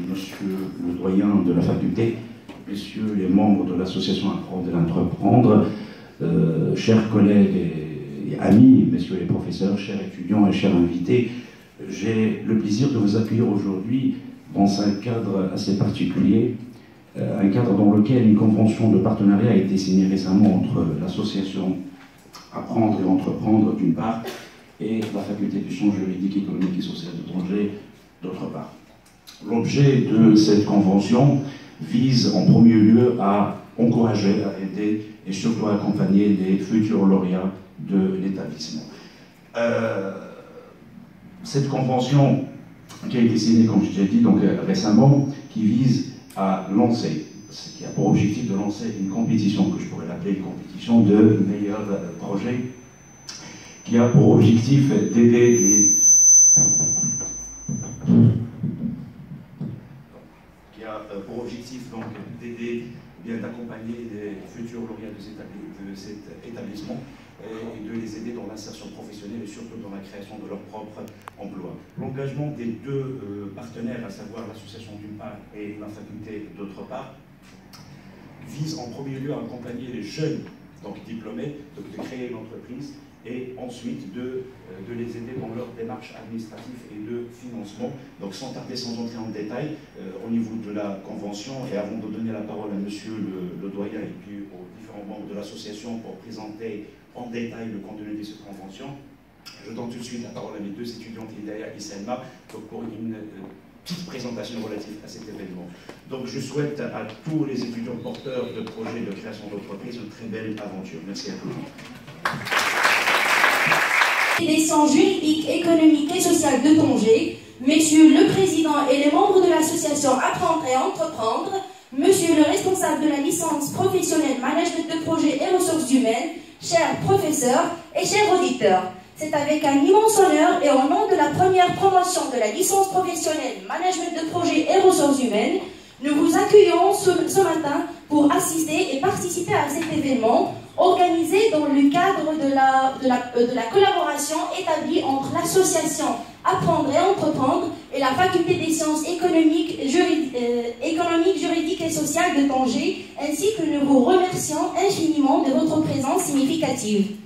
Monsieur le doyen de la faculté, messieurs les membres de l'association Apprendre et Entreprendre, chers collègues et amis, messieurs les professeurs, chers étudiants et chers invités, j'ai le plaisir de vous accueillir aujourd'hui dans un cadre assez particulier, un cadre dans lequel une convention de partenariat a été signée récemment entre l'association Apprendre et Entreprendre d'une part et la faculté des sciences juridiques, économiques et sociales de Tanger d'autre part. L'objet de cette convention vise en premier lieu à encourager, à aider et surtout à accompagner les futurs lauréats de l'établissement. Cette convention qui a été signée, comme je l'ai dit, donc, récemment, qui vise à lancer, qui a pour objectif de lancer une compétition, que je pourrais l'appeler une compétition de meilleurs projets, qui a pour objectif d'aider les... pour objectif donc d'aider, bien d'accompagner les futurs lauréats de cet établissement et de les aider dans l'insertion professionnelle et surtout dans la création de leur propre emploi. L'engagement des deux partenaires, à savoir l'association d'une part et la faculté d'autre part, vise en premier lieu à accompagner les jeunes donc diplômés, donc de créer une entreprise et ensuite de les aider dans leur démarche administrative et de financement. Donc sans tarder, sans entrer en détail, au niveau de la convention, et avant de donner la parole à monsieur le doyen et puis aux différents membres de l'association pour présenter en détail le contenu de cette convention, je donne tout de suite la parole à mes deux étudiantes, Hidaya et Selma, pour une petite présentation relative à cet événement. Donc je souhaite à tous les étudiants porteurs de projets de création d'entreprise une très belle aventure. Merci à tous. Des sciences juridiques, économiques et sociales de Tanger, Monsieur le Président et les membres de l'association Apprendre et Entreprendre, Monsieur le responsable de la licence professionnelle Management de projet et ressources humaines, chers professeurs et chers auditeurs. C'est avec un immense honneur et au nom de la première promotion de la licence professionnelle Management de projet et ressources humaines, nous vous accueillons ce matin pour assister et participer à cet événement organisé dans le cadre de la collaboration établie entre l'association Apprendre et Entreprendre et la faculté des sciences économiques, juridiques et sociales de Tanger, ainsi que nous vous remercions infiniment de votre présence significative.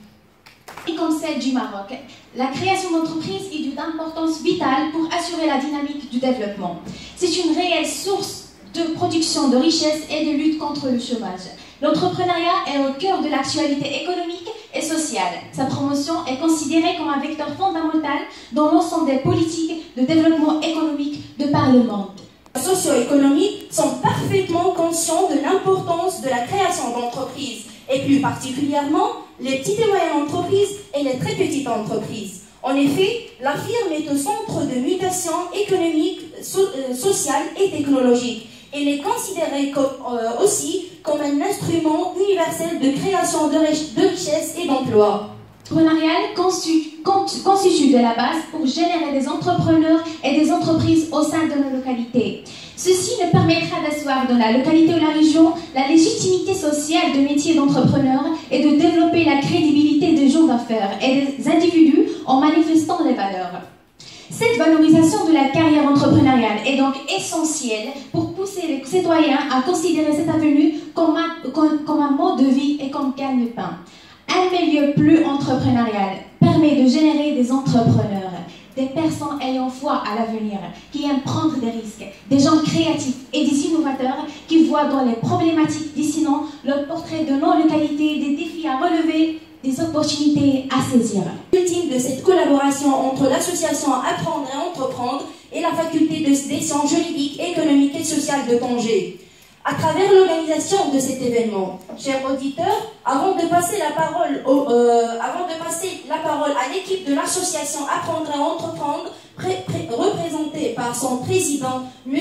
Comme celle du Maroc, la création d'entreprises est d'une importance vitale pour assurer la dynamique du développement. C'est une réelle source de production de richesse et de lutte contre le chômage. L'entrepreneuriat est au cœur de l'actualité économique et sociale. Sa promotion est considérée comme un vecteur fondamental dans l'ensemble des politiques de développement économique de par le monde. Les socio-économiques sont parfaitement conscients de l'importance de la création d'entreprises, et plus particulièrement les petites et moyennes entreprises et les très petites entreprises. En effet, la firme est au centre de mutations économiques, sociales et technologiques. Elle est considérée aussi comme un instrument universel de création de richesse et d'emploi. L'entrepreneuriat constitue de la base pour générer des entrepreneurs et des entreprises au sein de nos localités. Ceci nous permettra d'asseoir dans la localité ou la région la légitimité sociale de métiers d'entrepreneurs et de développer la crédibilité des gens d'affaires et des individus en manifestant les valeurs. Cette valorisation de la carrière entrepreneuriale est donc essentielle pour pousser les citoyens à considérer cette avenue comme un mode de vie et comme gagne-pain. Un milieu plus entrepreneurial permet de générer des entrepreneurs, des personnes ayant foi à l'avenir, qui aiment prendre des risques, des gens créatifs et des innovateurs qui voient dans les problématiques dessinant le portrait de nos localités, des défis à relever, des opportunités à saisir. L'ultime de cette collaboration entre l'association Apprendre et Entreprendre et la faculté de sciences juridiques, économiques et sociales de Tanger. À travers l'organisation de cet événement, chers auditeurs, avant de passer la parole à l'équipe de l'association Apprendre et Entreprendre, représentée par son président, M.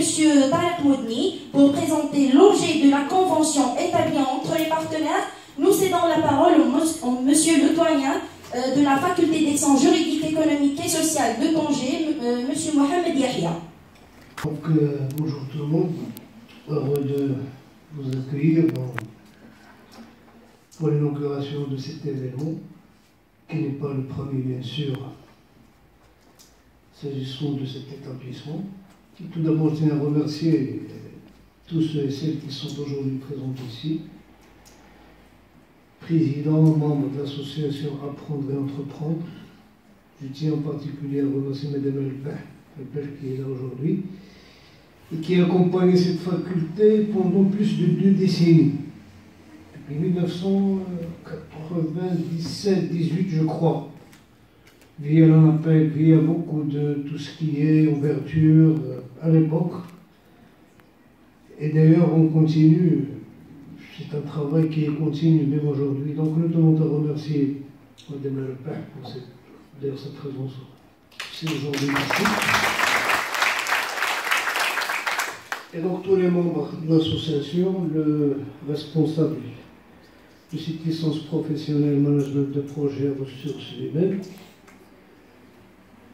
Tarek Moudni, pour présenter l'objet de la convention établie entre les partenaires, nous cédons la parole au monsieur le doyen de la faculté des sciences juridiques, économiques et sociales de Tanger, M. Mohamed Yahya. Donc, bonjour tout le monde. Heureux de vous accueillir pour l'inauguration de cet événement, qui n'est pas le premier, bien sûr, s'agissant de cet établissement. Et tout d'abord, je tiens à remercier tous ceux et celles qui sont aujourd'hui présents ici, présidents, membres de l'association Apprendre et Entreprendre. Je tiens en particulier à remercier Mme Elbeh qui est là aujourd'hui, et qui a accompagné cette faculté pendant plus de 2 décennies. Depuis 1997-18, je crois, via l'ANAPEC, via beaucoup de tout ce qui est ouverture à l'époque. Et d'ailleurs, on continue, c'est un travail qui est continu même aujourd'hui. Donc nous tenons à remercier Mme Elbeh pour sa présence aujourd'hui ici. Et donc tous les membres de l'association, le responsable de cette licence professionnelle management de projet ressources humaines,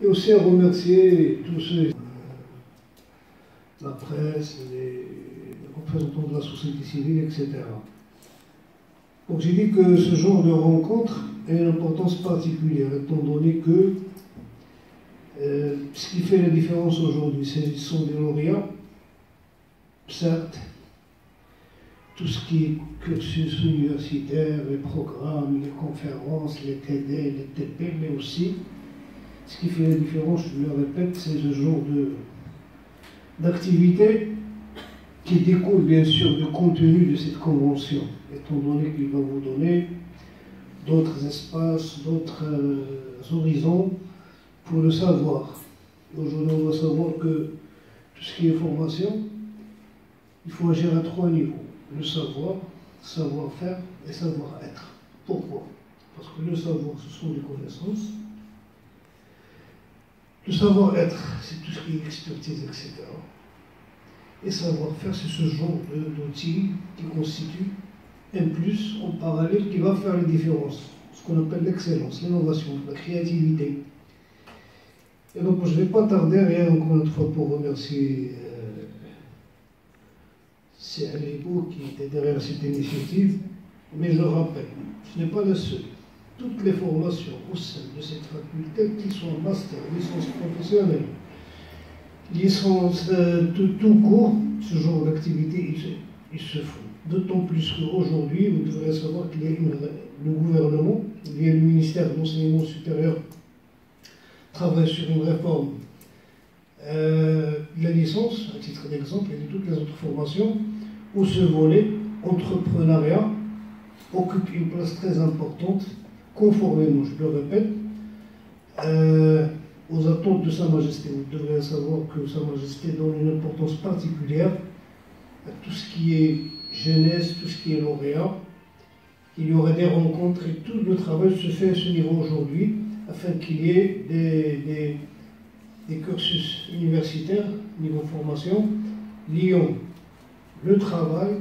et aussi à remercier tous ceux, la presse, les représentants de la société civile, etc. Donc j'ai dit que ce genre de rencontre a une importance particulière, étant donné que ce qui fait la différence aujourd'hui, ce sont des lauréats. Certes, tout ce qui est cursus universitaire, les programmes, les conférences, les TD, les TP, mais aussi, ce qui fait la différence, je le répète, c'est ce genre d'activité qui découle bien sûr du contenu de cette convention, étant donné qu'il va vous donner d'autres espaces, d'autres horizons pour le savoir. Aujourd'hui, on doit savoir que tout ce qui est formation, il faut agir à 3 niveaux. Le savoir, savoir-faire et savoir-être. Pourquoi? Parce que le savoir, ce sont des connaissances. Le savoir-être, c'est tout ce qui est expertise, etc. Et savoir-faire, c'est ce genre d'outils qui constitue un plus en parallèle qui va faire la différence. Ce qu'on appelle l'excellence, l'innovation, la créativité. Et donc, je ne vais pas tarder, rien encore une fois pour remercier c'est Alibo qui était derrière cette initiative, mais je rappelle, ce n'est pas la seule. Toutes les formations au sein de cette faculté, qu'ils soient master, licence professionnelle, licence tout court, ce genre d'activité, ils se font. D'autant plus qu'aujourd'hui, vous devrez savoir qu'il y a le gouvernement, via le ministère de l'Enseignement supérieur, travaille sur une réforme de la licence, à titre d'exemple, et de toutes les autres formations, où ce volet entrepreneuriat occupe une place très importante, conformément, je le répète, aux attentes de Sa Majesté. Vous devrez savoir que Sa Majesté donne une importance particulière à tout ce qui est jeunesse, tout ce qui est lauréat. Il y aurait des rencontres et tout le travail se fait à ce niveau aujourd'hui, afin qu'il y ait des cursus universitaires, niveau formation, liant le travail,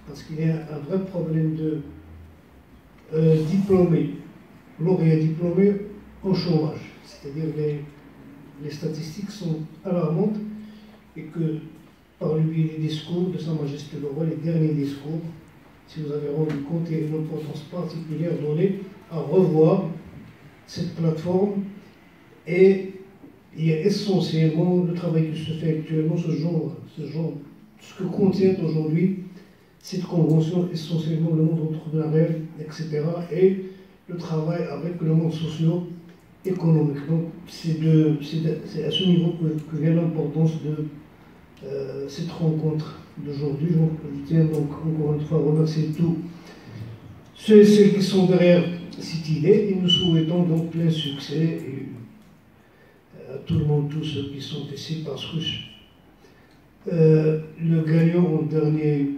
parce qu'il y a un vrai problème de diplômés, lauréats diplômés en chômage. C'est-à-dire les statistiques sont alarmantes et que par le biais des discours de Sa Majesté le Roi, les derniers discours, si vous avez rendu compte, il y a une importance particulière donnée à revoir cette plateforme et il y a essentiellement le travail qui se fait actuellement, ce que contient aujourd'hui cette convention, essentiellement le monde entrepreneurial, etc. et le travail avec le monde socio-économique. Donc c'est à ce niveau que vient l'importance de cette rencontre d'aujourd'hui. Je tiens donc encore une fois à remercier tous ceux et celles qui sont derrière cette idée et nous souhaitons donc plein succès et à tout le monde, tous ceux qui sont ici, parce que le gagnant en dernier,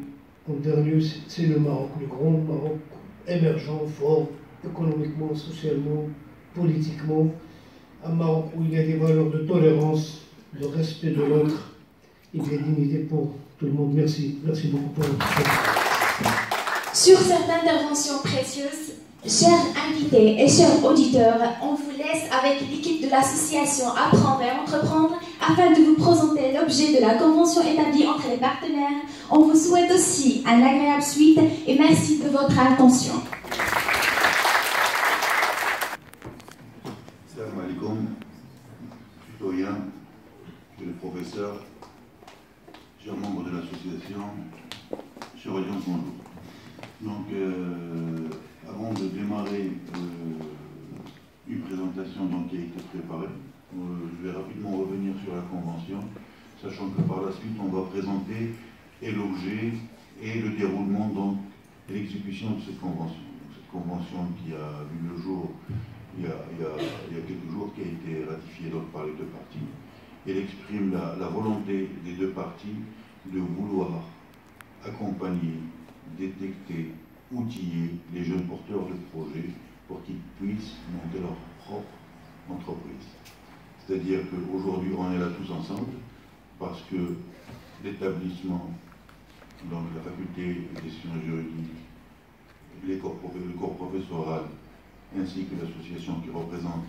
c'est le Maroc, le grand Maroc émergent, fort, économiquement, socialement, politiquement. Un Maroc où il y a des valeurs de tolérance, de respect de l'autre et de dignité pour tout le monde. Merci. Merci beaucoup pour votre attention. Sur cette intervention précieuse, chers invités et chers auditeurs, on vous laisse avec l'équipe de l'association Apprendre et Entreprendre afin de vous présenter l'objet de la convention établie entre les partenaires. On vous souhaite aussi un agréable suite et merci de votre attention. Salam alaikum, citoyens, monsieur le professeur, chers membres de l'association, chers audiences, bonjour. Donc, avant de démarrer une présentation qui a été préparée, je vais rapidement revenir sur la convention, sachant que par la suite, on va présenter et l'objet et le déroulement et l'exécution de cette convention. Donc, cette convention qui a vu le jour il y a quelques jours, qui a été ratifiée par les deux parties. Elle exprime la volonté des deux parties de vouloir accompagner, détecter, outiller les jeunes porteurs de projets pour qu'ils puissent monter leur propre entreprise. C'est-à-dire qu'aujourd'hui, on est là tous ensemble parce que l'établissement, donc la faculté des sciences juridiques, le corps professoral, ainsi que l'association qui représente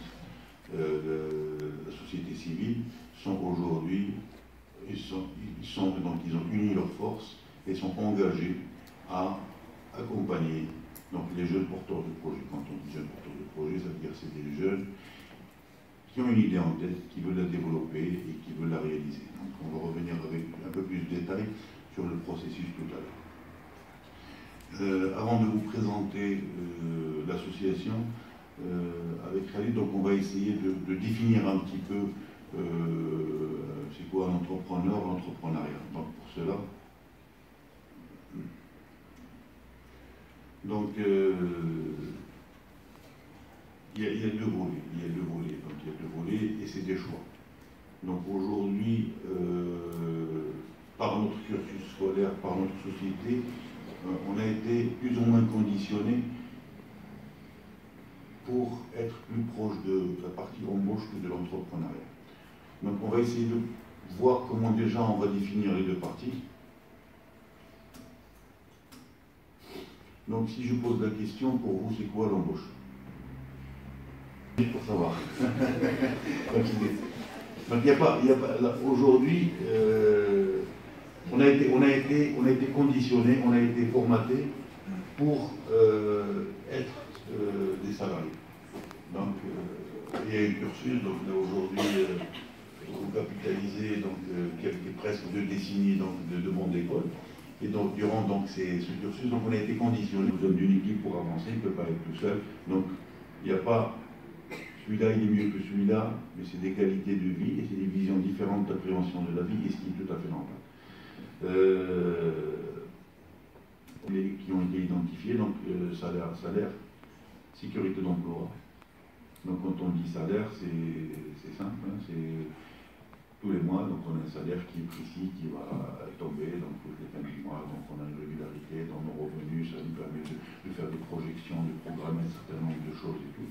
la société civile, sont aujourd'hui, ils ont uni leurs forces et sont engagés à accompagner les jeunes porteurs de projets. Quand on dit jeunes porteurs de projets, ça veut dire que c'est des jeunes qui ont une idée en tête, qui veulent la développer et qui veulent la réaliser. Donc on va revenir avec un peu plus de détails sur le processus tout à l'heure. Avant de vous présenter l'association, avec Khalid, donc on va essayer de définir un petit peu c'est quoi un entrepreneur, l'entrepreneuriat. Donc pour cela, donc il y a deux volets. Il y a deux volets et c'est des choix. Donc aujourd'hui, par notre cursus scolaire, par notre société, on a été plus ou moins conditionné pour être plus proche de la partie embauche que de l'entrepreneuriat. Donc on va essayer de voir comment déjà on va définir les deux parties. Donc si je pose la question, pour vous, c'est quoi l'embauche? Pour savoir. Donc il n'y a pas aujourd'hui, on a été conditionné, on a été formaté pour être des salariés. Donc il y a un cursus, donc là aujourd'hui vous capitalisez presque 2 décennies de monde d'école. Et donc durant ce cursus, donc on a été conditionné, nous sommes d'une équipe pour avancer, il ne peut pas être tout seul. Donc il n'y a pas celui-là il est mieux que celui-là, mais c'est des qualités de vie et c'est des visions différentes d'appréhension de la vie, et ce qui est tout à fait normal. Qui ont été identifiés, donc salaire, sécurité d'emploi. Donc quand on dit salaire, c'est simple, hein, c'est tous les mois, donc on a un salaire qui est précis, qui va tomber, donc toutes les fins du mois, donc on a une régularité dans nos revenus, ça nous permet de faire des projections, de programmer un certain nombre de choses et tout.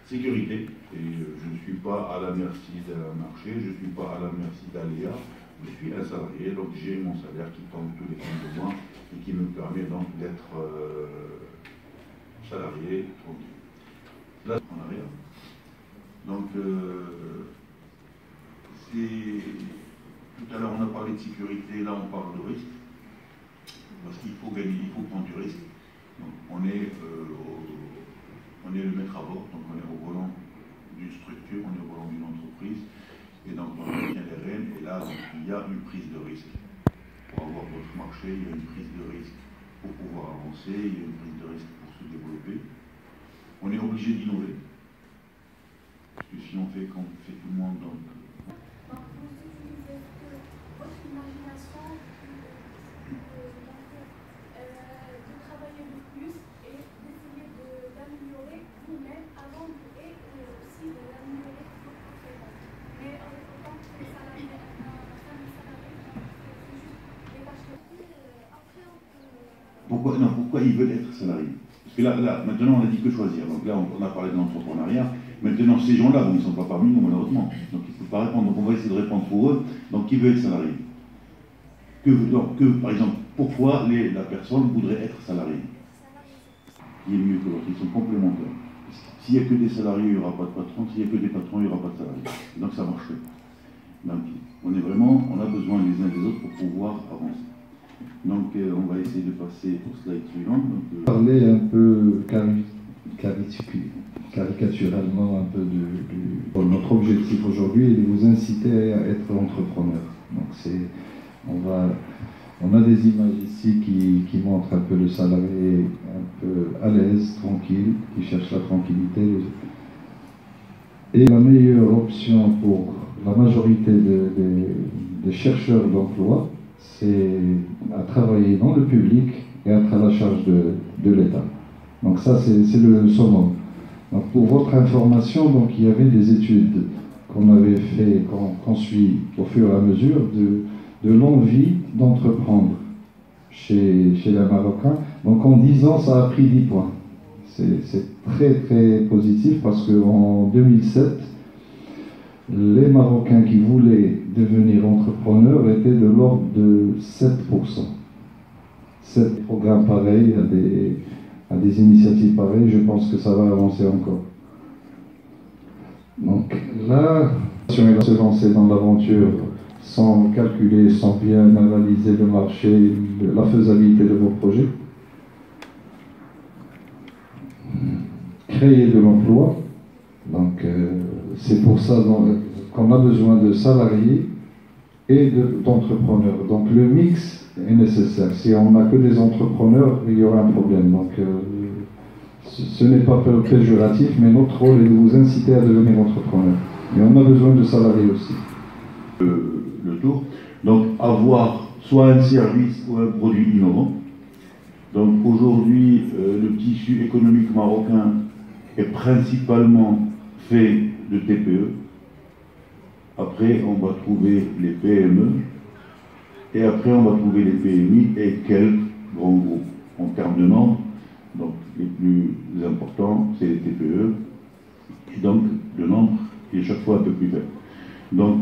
Sécurité, et je ne suis pas à la merci d'un marché, je ne suis pas à la merci d'aléas, Je suis un salarié, donc j'ai mon salaire qui tombe tous les fins de mois et qui me permet donc d'être salarié tranquille. Là, on n'a rien. Donc, tout à l'heure on a parlé de sécurité, là on parle de risque. Parce qu'il faut gagner, il faut prendre du risque. Donc, on est le maître à bord, donc on est au volant d'une structure, on est au volant d'une entreprise. Et donc on tient les rênes, et là donc, il y a une prise de risque. Pour avoir votre marché, il y a une prise de risque pour pouvoir avancer, il y a une prise de risque pour se développer. On est obligé d'innover. Parce que si on fait comme fait tout le monde, donc... Vous utilisez votre imagination de travailler le plus et d'essayer d'améliorer vous-même avant et aussi de l'améliorer pour votre travail. Mais en autant que les salariés, c'est juste les tâches après on peut... Pourquoi ils veulent être salariés? Parce que là, maintenant on a dit que choisir. Donc là, on a parlé de l'entrepreneuriat. Maintenant, ces gens-là, ils ne sont pas parmi nous, malheureusement. Donc il ne faut pas répondre. Donc on va essayer de répondre pour eux. Donc qui veut être salarié? Par exemple, pourquoi la personne voudrait être salariée? Qui est mieux que l'autre? Ils sont complémentaires. S'il n'y a que des salariés, il n'y aura pas de patron. S'il n'y a que des patrons, il n'y aura pas de salariés. Donc ça marcherait. Donc on a besoin les uns des autres pour pouvoir avancer. Donc on va essayer de passer au slide suivant. Parler un peu caricaturalement un peu de notre objectif aujourd'hui est de vous inciter à être entrepreneur. Donc on a des images ici qui montrent un peu le salarié un peu à l'aise, tranquille, qui cherche la tranquillité. Et la meilleure option pour la majorité des chercheurs d'emploi, c'est à travailler dans le public et être à la charge de l'État. Donc ça, c'est le summum. Donc pour votre information, donc, il y avait des études qu'on avait fait, qu'on suit au fur et à mesure de l'envie d'entreprendre chez les Marocains. Donc en 10 ans, ça a pris 10 points. C'est très très positif parce qu'en 2007, les Marocains qui voulaient devenir entrepreneurs étaient de l'ordre de 7%. 7 programmes pareils, à des initiatives pareilles, je pense que ça va avancer encore. Donc là, si on va se lancer dans l'aventure sans calculer, sans bien analyser le marché, la faisabilité de vos projets, créer de l'emploi. Donc c'est pour ça qu'on a besoin de salariés et d'entrepreneurs. Donc le mix est nécessaire. Si on n'a que des entrepreneurs, il y aura un problème. Donc ce n'est pas péjoratif, mais notre rôle est de vous inciter à devenir entrepreneur. Mais on a besoin de salariés aussi. Le tour. Donc avoir soit un service ou un produit innovant. Donc aujourd'hui, le tissu économique marocain est principalement fait de TPE. Après, on va trouver les PME. Et après, on va trouver les PMI et quelques grands groupes. En termes de nombre, donc les plus importants, c'est les TPE. Et donc, le nombre est chaque fois un peu plus faible. Donc,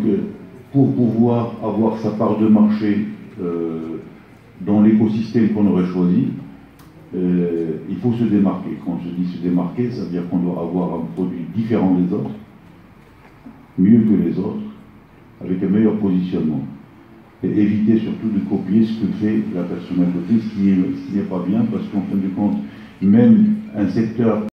pour pouvoir avoir sa part de marché dans l'écosystème qu'on aurait choisi, il faut se démarquer. Quand je dis se démarquer, ça veut dire qu'on doit avoir un produit différent des autres, mieux que les autres, avec un meilleur positionnement. Et éviter surtout de copier ce que fait la personne à côté, ce qui n'est pas bien, parce qu'en fin de compte, même un secteur